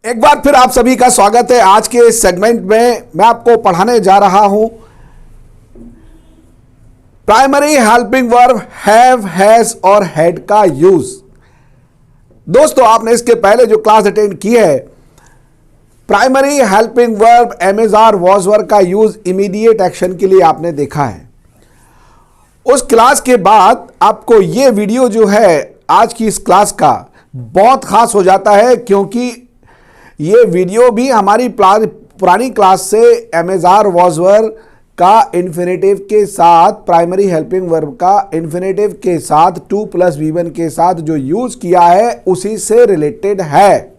एक बार फिर आप सभी का स्वागत है। आज के इस सेगमेंट में मैं आपको पढ़ाने जा रहा हूं primary helping verb have, has और हैड का यूज। दोस्तों, आपने इसके पहले जो क्लास अटेंड की है, primary helping verb am are was were का यूज इमीडिएट एक्शन के लिए आपने देखा है। उस क्लास के बाद आपको यह वीडियो जो है आज की इस क्लास का बहुत खास हो जाता है, क्योंकि ये वीडियो भी हमारी पुरानी क्लास से एम आर वॉज वर का इन्फिनेटिव के साथ, प्राइमरी हेल्पिंग वर्ब का इन्फिनेटिव के साथ 2 + V1 के साथ जो यूज किया है उसी से रिलेटेड है।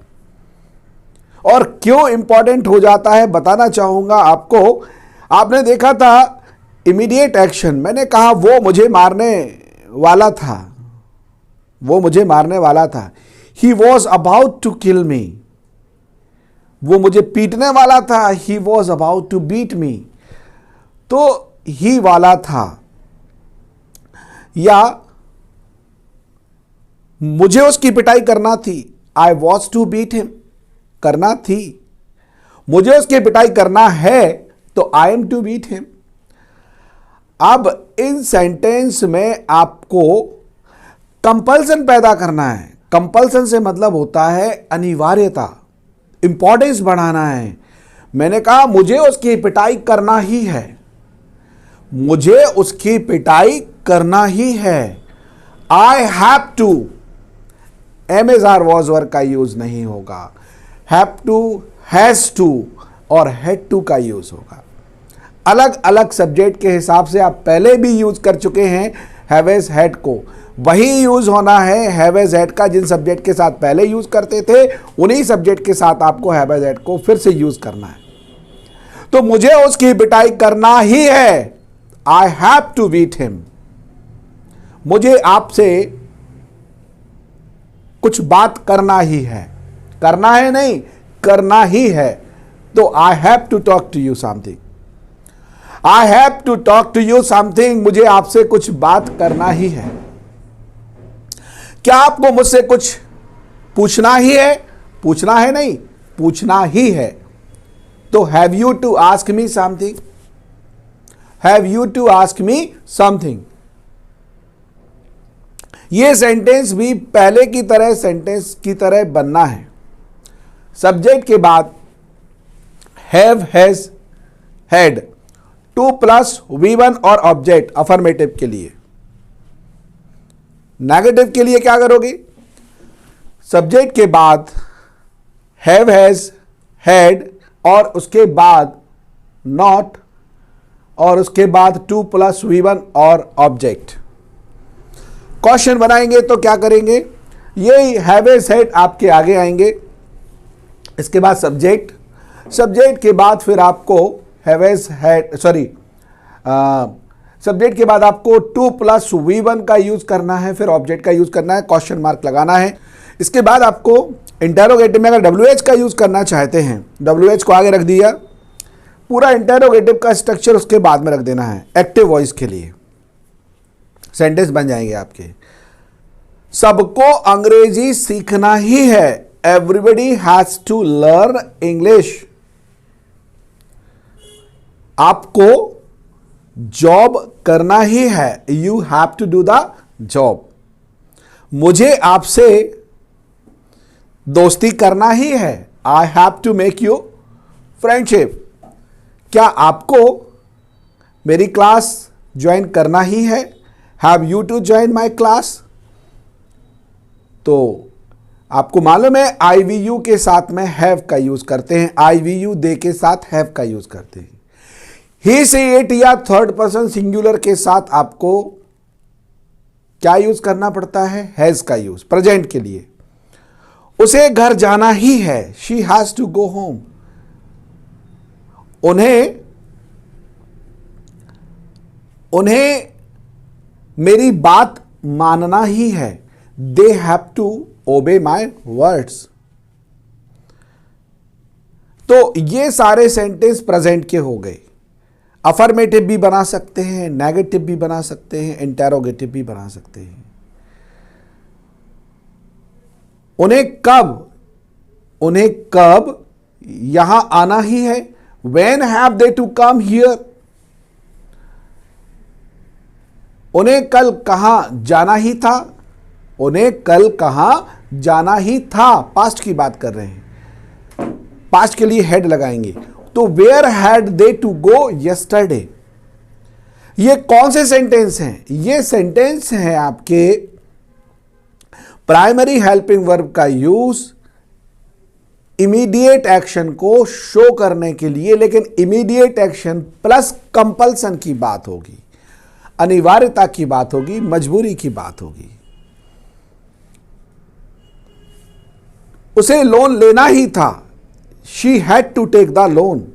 और क्यों इंपॉर्टेंट हो जाता है बताना चाहूंगा आपको। आपने देखा था इमीडिएट एक्शन, मैंने कहा वो मुझे मारने वाला था, वो मुझे मारने वाला था। He was about to kill me, वो मुझे पीटने वाला था। He was about to beat me, तो ही वाला था। या मुझे उसकी पिटाई करना थी, I was to beat him, करना थी। मुझे उसकी पिटाई करना है तो I am to beat him. अब इन सेंटेंस में आपको कंपल्सन पैदा करना है। कंपल्सन से मतलब होता है अनिवार्यता, इंपॉर्टेंस बढ़ाना है। मैंने कहा मुझे उसकी पिटाई करना ही है, मुझे उसकी पिटाई करना ही है। I have to, am are was were का यूज नहीं होगा, हैव टू, हैज टू और हैड टू का यूज होगा। अलग अलग सब्जेक्ट के हिसाब से आप पहले भी यूज कर चुके हैं हैव एज हैड को, वही यूज होना है हैव एज हैड का। जिन सब्जेक्ट के साथ पहले यूज करते थे उन्हीं सब्जेक्ट के साथ आपको हैव एज हैड को फिर से यूज करना है। तो मुझे उसकी पिटाई करना ही है, I have to beat him. मुझे आपसे कुछ बात करना ही है, करना है नहीं, करना ही है। तो I have to talk to you something, I have to talk to you something, मुझे आपसे कुछ बात करना ही है। क्या आपको मुझसे कुछ पूछना ही है? पूछना है नहीं, पूछना ही है। तो have you to ask me something, have you to ask me something. यह सेंटेंस भी पहले की तरह सेंटेंस की तरह बनना है। सब्जेक्ट के बाद हैव, हैज, हैड, 2 + V1 और ऑब्जेक्ट अफर्मेटिव के लिए। नेगेटिव के लिए क्या करोगे? सब्जेक्ट के बाद हैव, हैज, हैड और उसके बाद नॉट और उसके बाद 2 + V1 और ऑब्जेक्ट। क्वेश्चन बनाएंगे तो क्या करेंगे? ये हैव, हैज, हैड आपके आगे आएंगे। इसके बाद सब्जेक्ट, सब्जेक्ट के बाद फिर आपको हैव, हैज, हैड, सब्जेक्ट के बाद आपको 2 + V1 का यूज करना है, फिर ऑब्जेक्ट का यूज करना है, क्वेश्चन मार्क लगाना है। इसके बाद आपको इंटेरोगेटिव में अगर WH का यूज करना चाहते हैं, WH को आगे रख दिया, पूरा इंटेरोगेटिव का स्ट्रक्चर उसके बाद में रख देना है एक्टिव वॉइस के लिए। सेंटेंस बन जाएंगे आपके। सबको अंग्रेजी सीखना ही है, everybody has to learn English. आपको जॉब करना ही है, you have to do the job. मुझे आपसे दोस्ती करना ही है, I have to make you friendship. क्या आपको मेरी क्लास ज्वाइन करना ही है, have you to join my class. तो आपको मालूम है IVU के साथ में हैव का यूज करते हैं, IVU दे के साथ हैव का यूज करते हैं। ही, से, इट या थर्ड पर्सन सिंगुलर के साथ आपको क्या यूज करना पड़ता है? हैज का यूज प्रेजेंट के लिए। उसे घर जाना ही है, she has to go home. उन्हें मेरी बात मानना ही है, they have to obey my words. तो ये सारे सेंटेंस प्रेजेंट के हो गए। अफर्मेटिव भी बना सकते हैं, नेगेटिव भी बना सकते हैं, इंटेरोगेटिव भी बना सकते हैं। उन्हें कब उन्हें कब यहां आना ही है, when have they to come here, उन्हें कल कहां जाना ही था, उन्हें कल कहां जाना ही था, पास्ट की बात कर रहे हैं, पास्ट के लिए हेड लगाएंगे। तो where had they to go yesterday, ये कौन से सेंटेंस हैं? ये सेंटेंस हैं आपके प्राइमरी हेल्पिंग वर्ब का यूज इमीडिएट एक्शन को शो करने के लिए, लेकिन इमीडिएट एक्शन प्लस कंपल्सन की बात होगी, अनिवार्यता की बात होगी, मजबूरी की बात होगी। उसे लोन लेना ही था, she had to take the loan.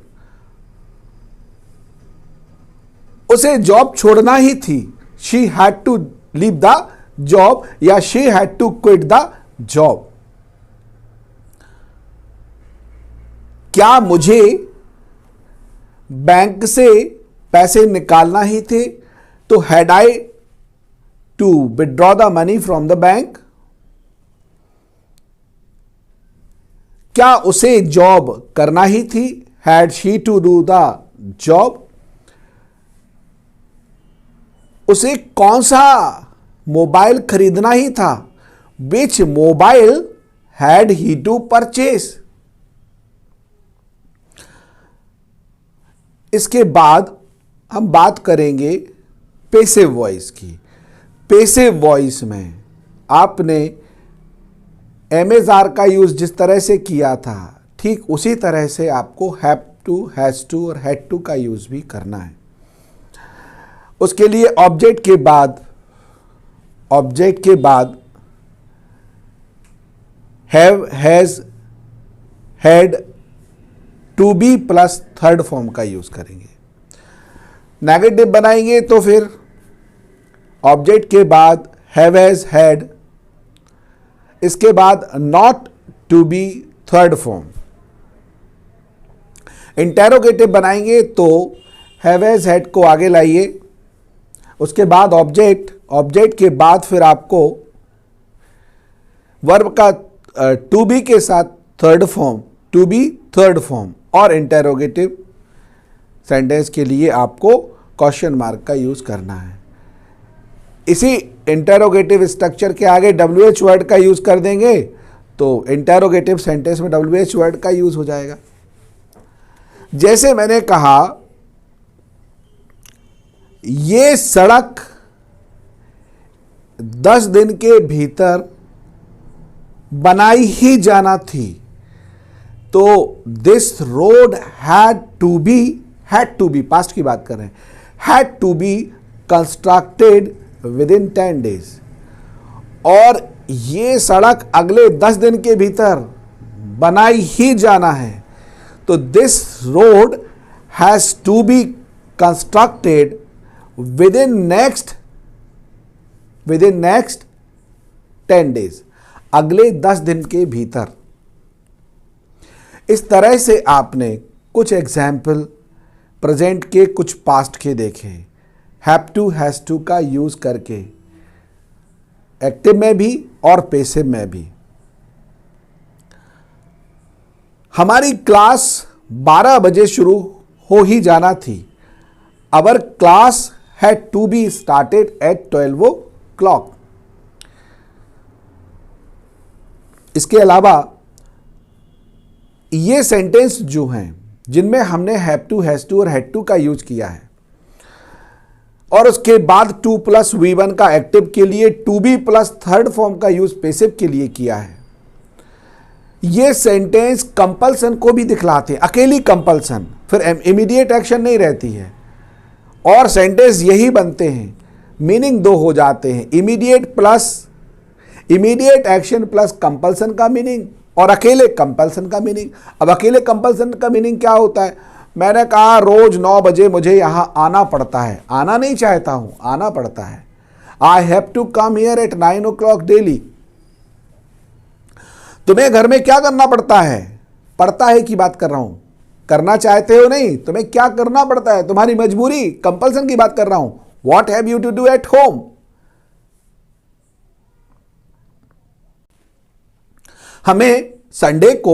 उसे जॉब छोड़ना ही थी, she had to leave the job या she had to quit the job. क्या मुझे बैंक से पैसे निकालना ही थे, तो had I to withdraw the money from the bank. क्या उसे जॉब करना ही थी, had she to do the job. उसे कौन सा मोबाइल खरीदना ही था, which mobile had he to purchase. इसके बाद हम बात करेंगे पैसिव वॉइस की। पैसिव वॉइस में आपने एमेजार का यूज जिस तरह से किया था, ठीक उसी तरह से आपको हैव टू, हैज टू और हैड टू का यूज भी करना है। उसके लिए ऑब्जेक्ट के बाद have, has, had, to be plus third form का यूज करेंगे। नेगेटिव बनाएंगे तो फिर ऑब्जेक्ट के बाद हैव, हैज, हैड, इसके बाद not, to be, third form. Interrogative बनाएंगे तो हैव, हैज, हैड को आगे लाइए, उसके बाद ऑब्जेक्ट, ऑब्जेक्ट के बाद फिर आपको वर्ब का टू बी के साथ third form, to be third form, और इंटेरोगेटिव सेंटेंस के लिए आपको क्वेश्चन मार्क का यूज करना है। इसी इंटेरोगेटिव स्ट्रक्चर के आगे WH वर्ड का यूज कर देंगे तो इंटेरोगेटिव सेंटेंस में WH वर्ड का यूज हो जाएगा। जैसे मैंने कहा, ये सड़क 10 दिन के भीतर बनाई ही जाना थी, तो this road had to be, past की बात कर रहे हैं, had to be constructed within 10 days, और ये सड़क अगले 10 दिन के भीतर बनाई ही जाना है, तो this road has to be constructed within next 10 days, अगले 10 दिन के भीतर। इस तरह से आपने कुछ एग्जाम्पल प्रेजेंट के, कुछ पास्ट के देखे, हैव टू, हैज टू का यूज करके एक्टिव में भी और पैसिव में भी। हमारी क्लास 12 बजे शुरू हो ही जाना थी, our class had to be started at 12 o'clock। इसके अलावा ये सेंटेंस जो हैं जिनमें हमने हैव टू, हैज टू और हैड टू का यूज किया है, और उसके बाद 2 + V1 का एक्टिव के लिए, to be plus third form का यूज पैसिव के लिए किया है, ये सेंटेंस कंपल्सन को भी दिखलाते हैं, अकेली कंपल्सन, फिर इमीडिएट एक्शन नहीं रहती है, और सेंटेंस यही बनते हैं, मीनिंग 2 हो जाते हैं, इमीडिएट एक्शन प्लस कंपल्सन का मीनिंग और अकेले कंपल्सन का मीनिंग। अब अकेले कंपल्सन का मीनिंग क्या होता है? मैंने कहा रोज 9 बजे मुझे यहां आना पड़ता है, आना नहीं चाहता हूं, आना पड़ता है। I have to come here at 9 o'clock daily. तुम्हें घर में क्या करना पड़ता है? पड़ता है की बात कर रहा हूं, करना चाहते हो नहीं, तुम्हें क्या करना पड़ता है, तुम्हारी मजबूरी, कंपल्सन की बात कर रहा हूं। What have you to do at home. हमें संडे को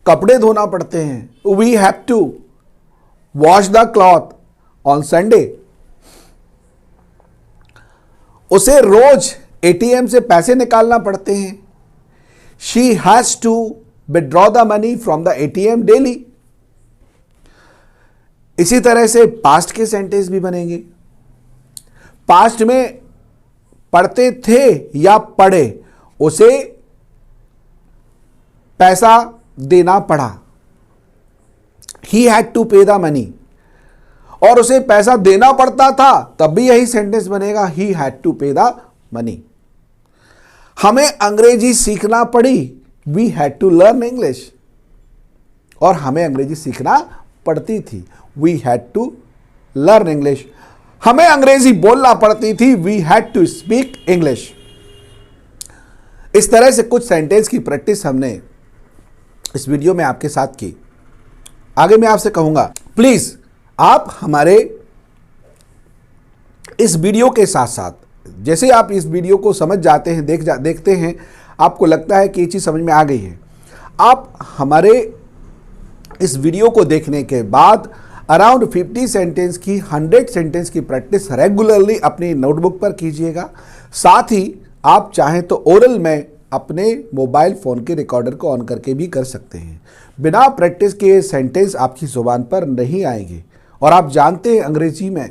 कपड़े धोना पड़ते हैं, we have to wash the cloth on Sunday. उसे रोज एटीएम से पैसे निकालना पड़ते हैं, she has to withdraw the money from the ATM daily. इसी तरह से पास्ट के सेंटेंस भी बनेंगे। पास्ट में पढ़ते थे या पढ़े, उसे पैसा देना पड़ा, ही had to pay the money. और उसे पैसा देना पड़ता था, तब भी यही सेंटेंस बनेगा, he had to pay the money. हमें अंग्रेजी सीखना पड़ी, we had to learn English. और हमें अंग्रेजी सीखना पड़ती थी, we had to learn English. हमें अंग्रेजी बोलना पड़ती थी, we had to speak English. इस तरह से कुछ सेंटेंस की प्रैक्टिस हमने इस वीडियो में आपके साथ की। आगे मैं आपसे कहूंगा, प्लीज आप हमारे इस वीडियो के साथ साथ, जैसे आप इस वीडियो को समझ जाते हैं, देखते हैं, आपको लगता है कि ये चीज समझ में आ गई है, आप हमारे इस वीडियो को देखने के बाद अराउंड 50 सेंटेंस की 100 सेंटेंस की प्रैक्टिस रेगुलरली अपनी नोटबुक पर कीजिएगा। साथ ही आप चाहें तो ओरल में अपने मोबाइल फ़ोन के रिकॉर्डर को ऑन करके भी कर सकते हैं। बिना प्रैक्टिस के सेंटेंस आपकी ज़ुबान पर नहीं आएंगे। और आप जानते हैं अंग्रेजी में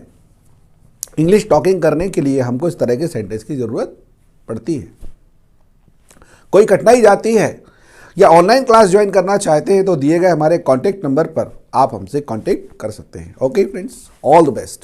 इंग्लिश टॉकिंग करने के लिए हमको इस तरह के सेंटेंस की ज़रूरत पड़ती है। कोई कठिनाई जाती है या ऑनलाइन क्लास ज्वाइन करना चाहते हैं तो दिए गए हमारे कॉन्टैक्ट नंबर पर आप हमसे कॉन्टैक्ट कर सकते हैं। Okay friends, all the best.